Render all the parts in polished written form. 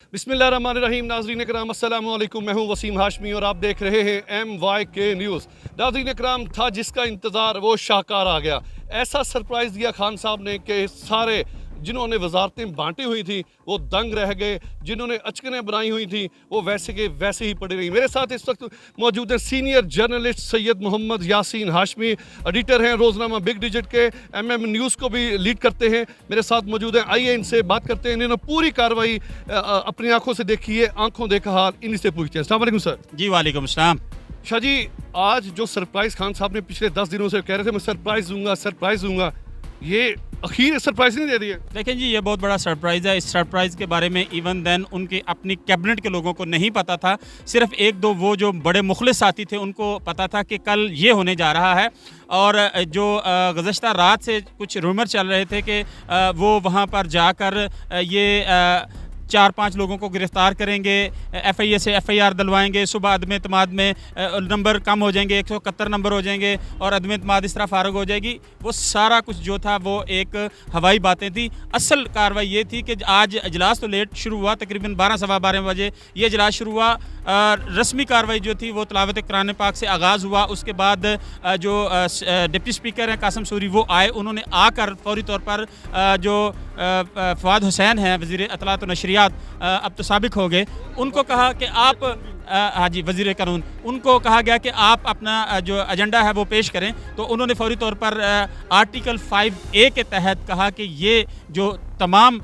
बिस्मिल्लाहिर्रहमानिर्रहीम। नाज़रीन इकराम अस्सलामु अलैकुम। मैं हूँ वसीम हाशमी और आप देख रहे हैं MYK न्यूज़। नाज़रीन इकराम, था जिसका इंतज़ार वो शाहकार आ गया। ऐसा सरप्राइज़ दिया खान साहब ने कि सारे जिन्होंने वजारतें बांटी हुई थी वो दंग रह गए, जिन्होंने अचकनें बनाई हुई थी वो वैसे के वैसे ही पड़ी रही। मेरे साथ इस वक्त मौजूद हैं senior journalist Syed Mohammad Yasin Hashmi, editor हैं रोज़नामा बिग डिजिट के, MM न्यूज़ को भी लीड करते हैं। मेरे साथ मौजूद हैं, आइए इनसे बात करते हैं। इन्होंने पूरी कार्रवाई अपनी आंखों से देखी है, आंखों देखा हाल, इन्हीं से पूछते हैं। अस्सलाम वालेकुम सर। जी वालेकुम सलाम। शाह जी, आज जो सरप्राइज़ खान साहब ने पिछले 10 दिनों से कह रहे थे मैं सरप्राइज़ दूंगा, ये अखीर सरप्राइज़ नहीं दे रही है? देखें जी, ये बहुत बड़ा सरप्राइज़ है। इस सरप्राइज़ के बारे में इवन देन उनकी अपनी कैबिनेट के लोगों को नहीं पता था। सिर्फ एक दो वो जो बड़े मुखलिस साथी थे उनको पता था कि कल ये होने जा रहा है। और जो गुज़श्ता रात से कुछ रूमर चल रहे थे कि वो वहाँ पर जाकर ये 4-5 लोगों को गिरफ़्तार करेंगे, FIA से FIR डलवाएंगे, सुबह अदम एतमाद में नंबर कम हो जाएंगे, 171 नंबर हो जाएंगे और अदम एतमाद इस तरह फ़ारग हो जाएगी। वो सारा कुछ जो था वो एक हवाई बातें थी। असल कार्रवाई ये थी कि आज इजलास तो लेट शुरू हुआ, तकरीबन 12 सवा 12 बजे ये इजलास शुरू हुआ। रस्मी कार्रवाई जो थी वो तिलावत कुरान पाक से आगाज़ हुआ। उसके बाद जो डिप्टी स्पीकर हैं कासिम सूरी वो आए, उन्होंने आकर फौरी तौर पर जो फवाद हुसैन हैं वज़ीर इत्तलात व नशरियात, अब तो साबिक हो गए, उनको कहा कि आप हाँ जी वज़ीर कानून, उनको कहा गया कि आप अपना जो एजेंडा है वो पेश करें। तो उन्होंने फौरी तौर पर आर्टिकल 5A के तहत कहा कि ये जो तमाम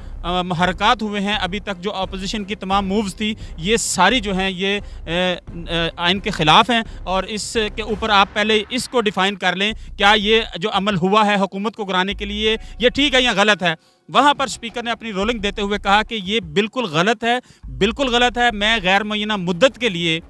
हरकत हुए हैं अभी तक, जो अपोजिशन की तमाम मूव्स थी, ये सारी जो हैं ये आइन के ख़िलाफ़ हैं और इसके ऊपर आप पहले इसको डिफ़ाइन कर लें, क्या ये जो अमल हुआ है हुकूमत को गिराने के लिए ये ठीक है या गलत है। वहाँ पर स्पीकर ने अपनी रोलिंग देते हुए कहा कि ये बिल्कुल गलत है, बिल्कुल गलत है। मैं गैर मुअय्यना मुद्दत के लिए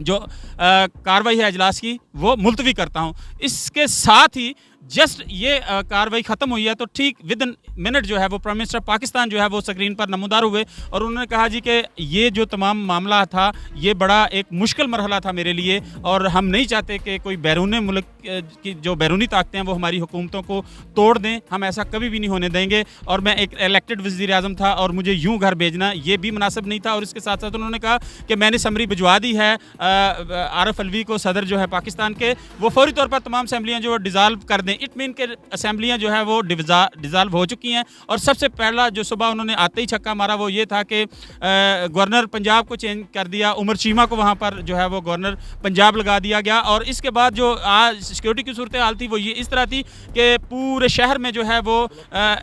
जो कार्रवाई है इजलास की वो मुलतवी करता हूँ। इसके साथ ही जस्ट ये कार्रवाई ख़त्म हुई है तो ठीक विद इन मिनट जो है वो प्राइम मिनिस्टर पाकिस्तान जो है वो स्क्रीन पर नमूदार हुए और उन्होंने कहा जी कि ये जो तमाम मामला था ये बड़ा एक मुश्किल मरहला था मेरे लिए और हम नहीं चाहते कि कोई बैरून मुल्क की जो बैरूनी ताकतें हैं वो हमारी हुकूमतों को तोड़ दें, हम ऐसा कभी भी नहीं होने देंगे। और मैं एक इलेक्टेड वज़ीर आज़म था और मुझे यूँ घर भेजना ये भी मुनासिब नहीं था। और इसके साथ साथ उन्होंने कहा कि मैंने समरी भिजवा दी है आरफ अलवी को, सदर जो है पाकिस्तान के, वो फौरी तौर पर तमाम असम्बलियाँ जो डिज़ाल्व कर दें। इट मीन के असम्बलियाँ जो है वो डिज़ाल्व हो चुकी हैं। और सबसे पहला जो सुबह उन्होंने आते ही छक्का मारा वो ये था कि गवर्नर पंजाब को चेंज कर दिया, उमर चीमा को वहाँ पर जो है वो गवर्नर पंजाब लगा दिया गया। और इसके बाद जो आज सिक्योरिटी की सूरत हाल थी वो ये इस तरह थी कि पूरे शहर में जो है वो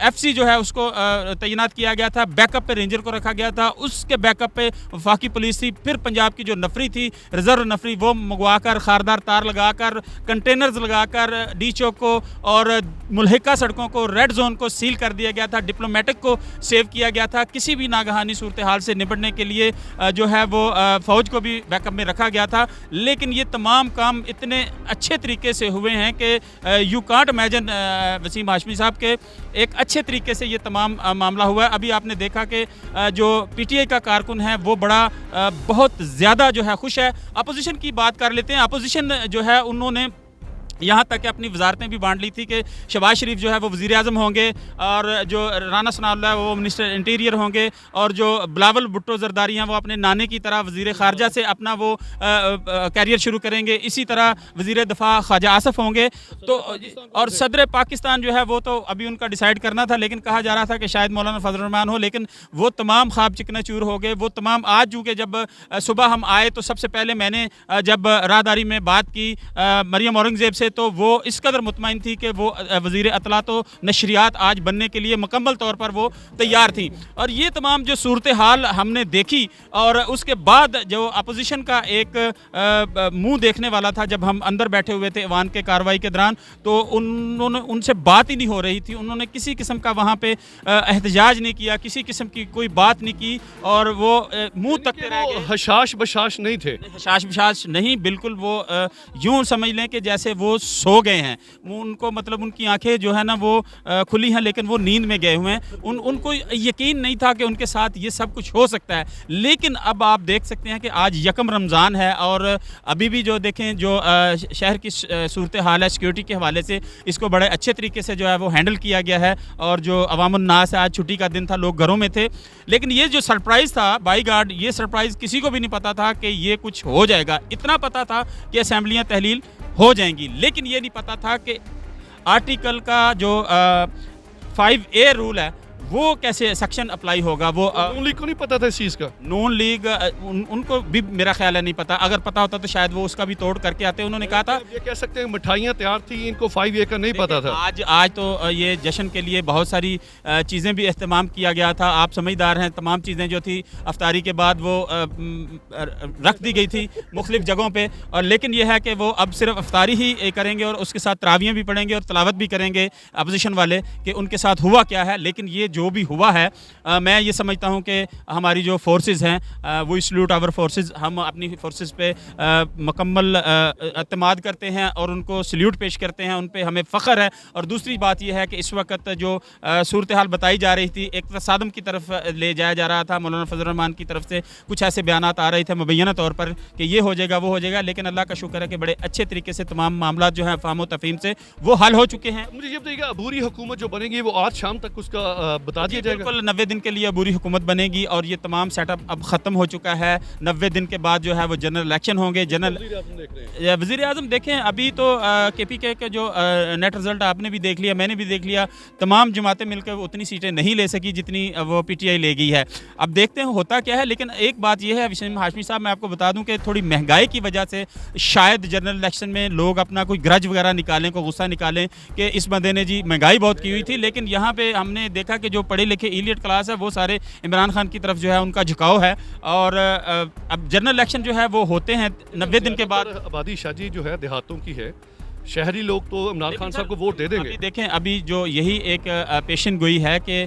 FC जो है उसको तैनात किया गया था, बैकअप पे रेंजर को रखा गया था, उसके बैकअप पे वफाकी पुलिस थी, फिर पंजाब की जो नफरी थी, रिजर्व नफरी, वो मंगवा कर खारदार तार लगाकर, कंटेनर्स लगाकर डी चौक को और मुल्हिका सड़कों को, रेड जोन को सील कर दिया गया था, डिप्लोमेटिक को सेव किया गया था। किसी भी नागहानी सूरत हाल से निपटने के लिए जो है वो फ़ौज को भी बैकअप में रखा गया था। लेकिन ये तमाम काम इतने अच्छे तरीके से हुए हैं कि you can't imagine Wasim Hashmi साहब के एक अच्छे तरीके से ये तमाम मामला हुआ है। अभी आपने देखा कि जो PTI का कारकुन है वो बड़ा बहुत ज़्यादा जो है खुश है। अपोजिशन की बात कर लेते हैं। अपोजिशन जो है उन्होंने यहाँ तक कि अपनी वजारतें भी बांट ली थी कि शहबाज शरीफ जो है वो वज़ीर आज़म होंगे और जो राना सनाउल्लाह है वो मिनिस्टर इंटीरियर होंगे और जो बिलावल भुट्टो जरदारी हैं वो अपने नाने की तरह वज़ीर ख़ारजा से अपना वो कैरियर शुरू करेंगे। इसी तरह वज़ीर दफ़ा ख्वाजा आसफ़ होंगे। तो और सदर पाकिस्तान जो है वो तो अभी उनका डिसाइड करना था, लेकिन कहा जा रहा था कि शायद मौलाना फजल रहमान हो, लेकिन वो तमाम ख्वाब चिकनाचूर हो गए। वो तमाम आज चूँकि जब सुबह हम आए तो सबसे पहले मैंने जब राहदारी में बात की मरियम औरंगज़ेब से तो वो इस कदर मुतमईन थी कि वो वज़ीर इत्तलात व नशरियात आज बनने के लिए मुकम्मल तौर पर वो तैयार थी। और ये तमाम जो सूरत हाल हमने देखी और उसके बाद जो अपोजिशन का एक मुंह देखने वाला था, जब हम अंदर बैठे हुए थे ईवान के कार्रवाई के दौरान, तो उन्होंने उनसे बात ही नहीं हो रही थी। उन्होंने किसी किस्म का वहाँ पे एहतजाज नहीं किया, किसी किस्म की कोई बात नहीं की और वो मुँह तकते रह गए। हशाश बशाश नहीं थे, हशाश बशाश नहीं, बिल्कुल वो यूँ समझ लें कि जैसे वो सो गए हैं, वो उनको मतलब उनकी आंखें जो है ना वो खुली हैं लेकिन वो नींद में गए हुए हैं। उनको यकीन नहीं था कि उनके साथ ये सब कुछ हो सकता है। लेकिन अब आप देख सकते हैं कि आज यकम रमज़ान है और अभी भी जो देखें जो शहर की सूरत हाल है सिक्योरिटी के हवाले से, इसको बड़े अच्छे तरीके से जो है वो हैंडल किया गया है। और जो अवामुन्नास है, आज छुट्टी का दिन था, लोग घरों में थे। लेकिन ये जो सरप्राइज़ था बाई गार्ड, ये सरप्राइज़ किसी को भी नहीं पता था कि ये कुछ हो जाएगा। इतना पता था कि असेंबलियाँ तहलील हो जाएंगी, लेकिन ये नहीं पता था कि आर्टिकल का जो 5A रूल है वो कैसे सेक्शन अप्लाई होगा। वो नून लीग को नहीं पता था इस चीज़ का। नून लीग उनको भी मेरा ख्याल है नहीं पता। अगर पता होता तो शायद वो उसका भी तोड़ करके आते। उन्होंने कहा था, ये कह सकते हैं मिठाइयाँ तैयार थी, इनको 5A का नहीं पता था। आज तो ये जश्न के लिए बहुत सारी चीज़ें भी इस्तेमाल किया गया था। आप समझदार हैं, तमाम चीज़ें जो थी अफ्तारी के बाद वो रख दी गई थी मुख्तलिफ जगहों पे। और लेकिन यह है कि वो अब सिर्फ अफ्तारी ही करेंगे और उसके साथ तरावियाँ भी पढ़ेंगे और तलावत भी करेंगे अपोजिशन वाले कि उनके साथ हुआ क्या है। लेकिन ये जो भी हुआ है, मैं ये समझता हूँ कि हमारी जो फोर्सेस हैं वो सल्यूट आवर फोर्सेस, हम अपनी फोर्सेस पे मुकम्मल अतमाद करते हैं और उनको सल्यूट पेश करते हैं, उन पे हमें फ़ख्र है। और दूसरी बात यह है कि इस वक्त जो सूरत हाल बताई जा रही थी, एक तसादम की तरफ ले जाया जा रहा था। मौलाना फजल रहमान की तरफ से कुछ ऐसे बयानात आ रहे थे मुबैना तौर पर कि ये हो जाएगा, वो हो जाएगा। लेकिन अल्लाह का शुक्र है कि बड़े अच्छे तरीके से तमाम मामला जो हैं फ़हम तफ़हीम से वो हल हो चुके हैं। मुझे ये बताइएगा, अबूरी हुकूमत जो बनेगी वो आज शाम तक उसका बता दिया जाएगा? बिल्कुल 90 दिन के लिए अबूरी हुकूमत बनेगी और ये तमाम सेटअप अब ख़त्म हो चुका है। 90 दिन के बाद जो है वो जनरल इलेक्शन होंगे। वज़ीर आज़म देखें, अभी तो KPK के जो नेट रिज़ल्ट आपने भी देख लिया, मैंने भी देख लिया, तमाम जमातें मिलकर उतनी सीटें नहीं ले सकी जितनी वो PTI ले गई है। अब देखते हैं होता क्या है। लेकिन एक बात यह है वसीम हाशमी साहब, मैं आपको बता दूं कि थोड़ी महंगाई की वजह से शायद जनरल इलेक्शन में लोग अपना कोई ग्रज वगैरह निकालें, कोई गुस्सा निकालें कि इस बंदे ने जी महंगाई बहुत की हुई थी। लेकिन यहाँ पे हमने देखा कि जो पढ़े लिखे इलीट क्लास है वो सारे इमरान खान की तरफ जो है उनका झुकाव है। और अब जनरल इलेक्शन जो है वो होते हैं 90 दिन के बाद। आबादी शाजी जो है देहातों की है, शहरी लोग तो इमरान खान साहब को वोट दे देंगे। अभी देखें, अभी जो यही एक पेशन गोई है कि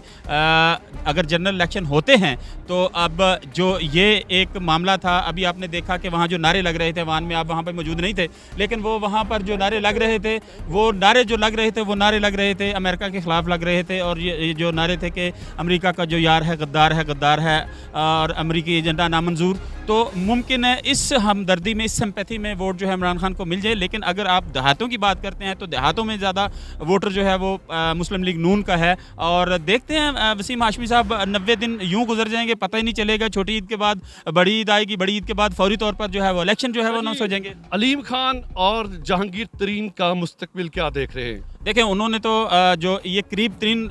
अगर जनरल इलेक्शन होते हैं तो अब जो ये एक मामला था, अभी आपने देखा कि वहाँ जो नारे लग रहे थे, वान में आप वहाँ पर मौजूद नहीं थे, लेकिन वो वहाँ पर जो नारे लग रहे थे, वो नारे जो लग रहे थे वो नारे लग रहे थे अमेरिका के ख़िलाफ़ लग रहे थे। और ये जो नारे थे कि अमेरिका का जो यार है गद्दार है और अमेरिकी एजेंडा नामंजूर। तो मुमकिन है इस हमदर्दी में, इस सिंपैथी में वोट जो है इमरान खान को मिल जाए। लेकिन अगर आप देहातों की बात करते हैं तो देहातों में ज़्यादा वोटर जो है वो मुस्लिम लीग नून का है। और देखते हैं वसीम हाशमी साहब, 90 दिन यूं गुजर जाएंगे, पता ही नहीं चलेगा। छोटी ईद के बाद बड़ी ईद आएगी, बड़ी ईद के बाद फौरी तौर पर जो है वो इलेक्शन जो है वो अनाउंस हो जाएंगे। अलीम खान और जहांगीर तरीन का मुस्तकबिल क्या देख रहे हैं? देखें, उन्होंने तो जो ये करीब तरीन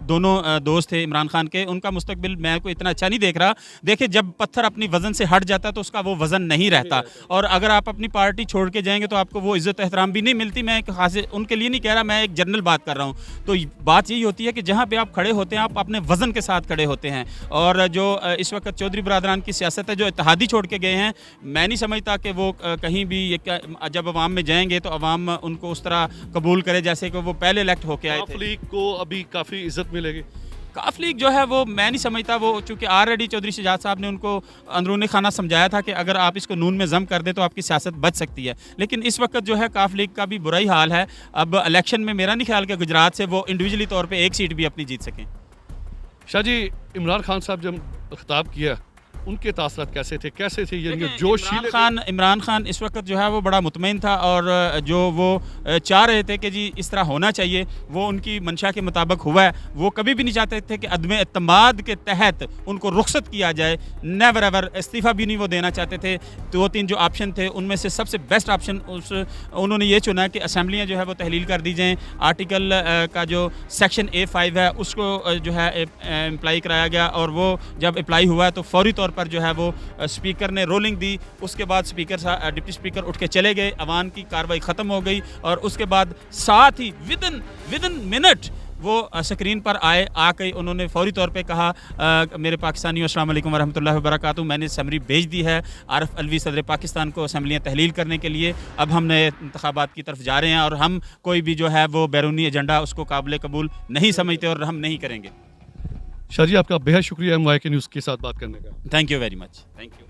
दोनों दोस्त थे इमरान खान के, उनका मुस्तकबिल मैं कोई इतना अच्छा नहीं देख रहा। देखिए, जब पत्थर अपनी वज़न से हट जाता है तो उसका वो वज़न नहीं रहता। और अगर आप अपनी पार्टी छोड़ के जाएंगे तो आपको वो इज़्ज़त एहतराम भी नहीं मिलती। मैं एक खास उनके लिए नहीं कह रहा, मैं एक जनरल बात कर रहा हूँ। तो बात यही होती है कि जहाँ पर आप खड़े होते हैं, आप अपने वज़न के साथ खड़े होते हैं। और जो इस वक्त चौधरी बरादरान की सियासत है, जो इत्तेहादी छोड़ के गए हैं, मैं नहीं समझता कि वो कहीं भी जब अवाम में जाएंगे तो अवाम उनको उस तरह कबूल करे जैसे कि वो पहले इलेक्ट होके आए थे। काफ लीग को अभी काफ़ी इज्जत मिलेगी। काफ लीग जो है वो मैं नहीं समझता, वो चूँकि ऑलरेडी चौधरी शजाद साहब ने उनको अंदरूनी खाना समझाया था कि अगर आप इसको नून में जम कर दें तो आपकी सियासत बच सकती है। लेकिन इस वक्त जो है काफ लीग का भी बुरा ही हाल है। अब इलेक्शन में मेरा नहीं ख्याल कि गुजरात से वो इंडिविजुअली तौर पर एक सीट भी अपनी जीत सकें। शाह जी, इमरान खान साहब जब खिताब किया उनके तासरात कैसे थे ये जोश? इमरान खान इस वक्त जो है वो बड़ा मुतमईन था और जो वो चाह रहे थे कि जी इस तरह होना चाहिए, वो उनकी मंशा के मुताबिक हुआ है। वो कभी भी नहीं चाहते थे कि अदम एतमाद के तहत उनको रुखसत किया जाए। नेवर एवर इस्तीफ़ा भी नहीं वो देना चाहते थे। 2-3 जो ऑप्शन थे उनमें से सबसे बेस्ट ऑप्शन उन्होंने ये चुना कि असम्बलियाँ जो है वो तहलील कर दी जाएँ। आर्टिकल का जो सेक्शन A5 है उसको जो है अप्लाई कराया गया और वो जब अप्लाई हुआ है तो फौरी तौर पर जो है वो स्पीकर ने रोलिंग दी। उसके बाद डिप्टी स्पीकर उठ के चले गए, अवान की कार्रवाई ख़त्म हो गई। और उसके बाद साथ ही विदिन मिनट वो स्क्रीन पर आके उन्होंने फौरी तौर पे कहा, मेरे पाकिस्तानियों अस्सलाम वालेकुम वरहमतुल्लाहि वबरकातुहू, मैंने समरी भेज दी है आरिफ अलवी सदर पाकिस्तान को असम्बलियाँ तहलील करने के लिए। अब हम नए इंतखाबात की तरफ जा रहे हैं और हम कोई भी जो है वो बैरूनी एजेंडा उसको काबिल कबूल नहीं समझते और हम नहीं करेंगे। शाह जी, आपका बेहद शुक्रिया MYK न्यूज़ के साथ बात करने का। Thank you very much. Thank you.